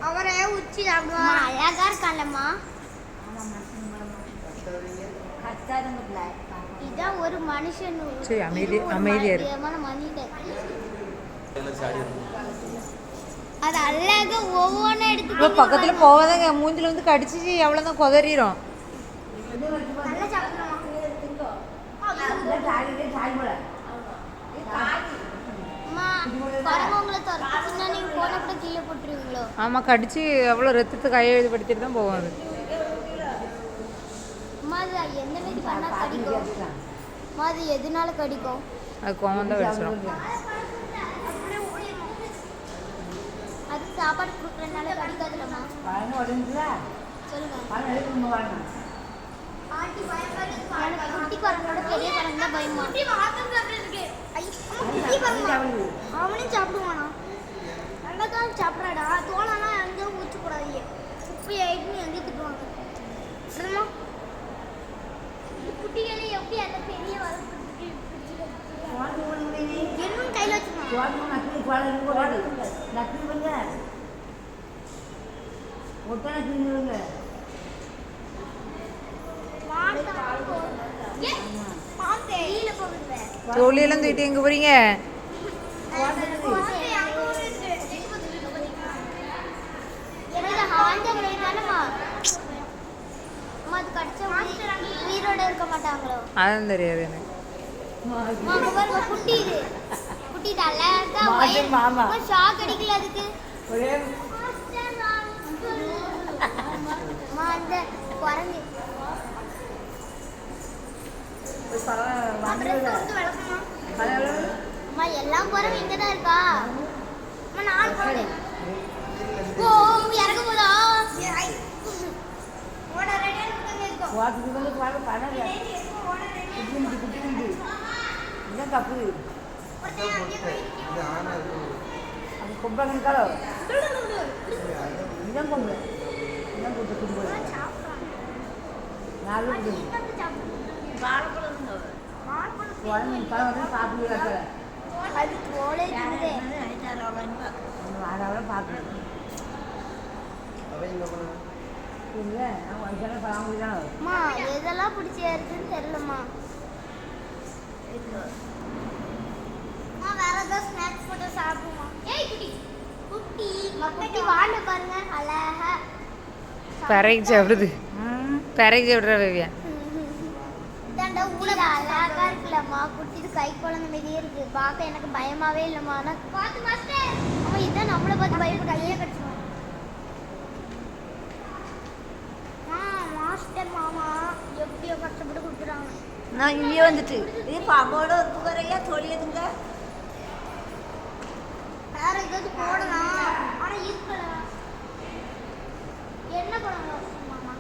அவரை உச்சி அழகா இருக்கான்லம்மா. இதான் ஒரு மனுஷன். சரி அமைதியா மனிதன். அது அழகா ஒவ்வொன்னு எடுத்து பக்கத்துல போவாதங்க, மூஞ்சில வந்து கடிச்சிச்சு எவ்வளவுதான் கொதறிடும். ஆமா கடிச்சு எவ்வளவு ரத்தத்தை கையை எழுதிப்படுத்திட்டு தான் போவோம். அது எதனால கடிக்கும்? அது கோவம் தான் வச்சிடும். அது சாப்பாடு கொடுக்கறதுனால கடிக்காதுலமா. சொல்லுங்க. குட்டி குரங்கோட பெரிய குரங்கு தான் பயமா. அவனையும் சாப்பிடுவானா? நல்லதான் சாப்பிட்றாடா. தோலானா எங்கேயும் ஊற்றி கூடாது. உப்பு ஆயிட்டுன்னு எங்கேயும் திட்டுவாங்க. சரிம்மா, குட்டிகளே எப்படி அந்த பெரிய வளர்ப்பு இன்னும் கையில் வச்சுக்கணும். தோழியெல்லாம் தூக்கிட்டு எங்க போறீங்க? அதான் தெரியாது எனக்கு. எல்லாம் குரங்கு இங்கதான் இருக்கா? நாலு குரங்கு இறங்க போதா? எதெல்லாம் பிடிச்சி இருக்குன்னு தெரியலம்மா. வேற ஏதாவது ஸ்நாக்ஸ் போட்டு சாப்பிடுமா? ஏய் குட்டி குட்டி குட்டி வாழ பாருங்க அழகா பறவை சாப்பிடுது. பறவை சாப்பிடுற வேவியா இதாண்டா ஊழல் அழகா இருக்குல்லம்மா. குட்டி கை குழந்தை மாதிரியே இருக்கு. பார்க்க எனக்கு பயமாவே இல்லைம்மா. ஆனால் பார்த்து மாஸ்டர் அவன் இதான் நம்மளை பார்த்து பயப்பட கையே கடிச்சிடும். மாஸ்டர் மாமா எப்படியோ கஷ்டப்பட்டு கொடுக்குறாங்க. நான் இங்கே வந்துட்டு இது பாம்போட ஒரு குறையா தொழிலுங்க. வேற ஏதாவது போடலாம் ஆனால் இருக்கலாம். என்ன பண்ணலாம் மாமா?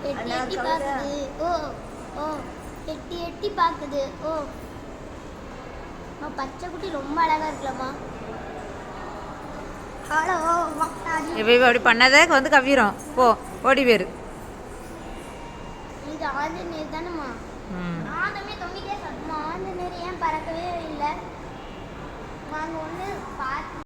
எட்டி எட்டி பார்க்குது. ஓ ஓ எட்டி எட்டி பார்க்குது. ஓ பச்சை குட்டி ரொம்ப அழகா இருக்கலாமா? ஹலோ இப்போ அப்படி பண்ணாத வந்து கவ்விரும். போ ஓடி பேரு. இது ஆஞ்சநேயர் தானேம்மா? ஆந்தமே தொங்கிட்டே சாப்பிடுமா? ஆஞ்சநேயர் ஏன் பறக்கவே இல்லை? நாங்கள் ஒன்று பார்த்து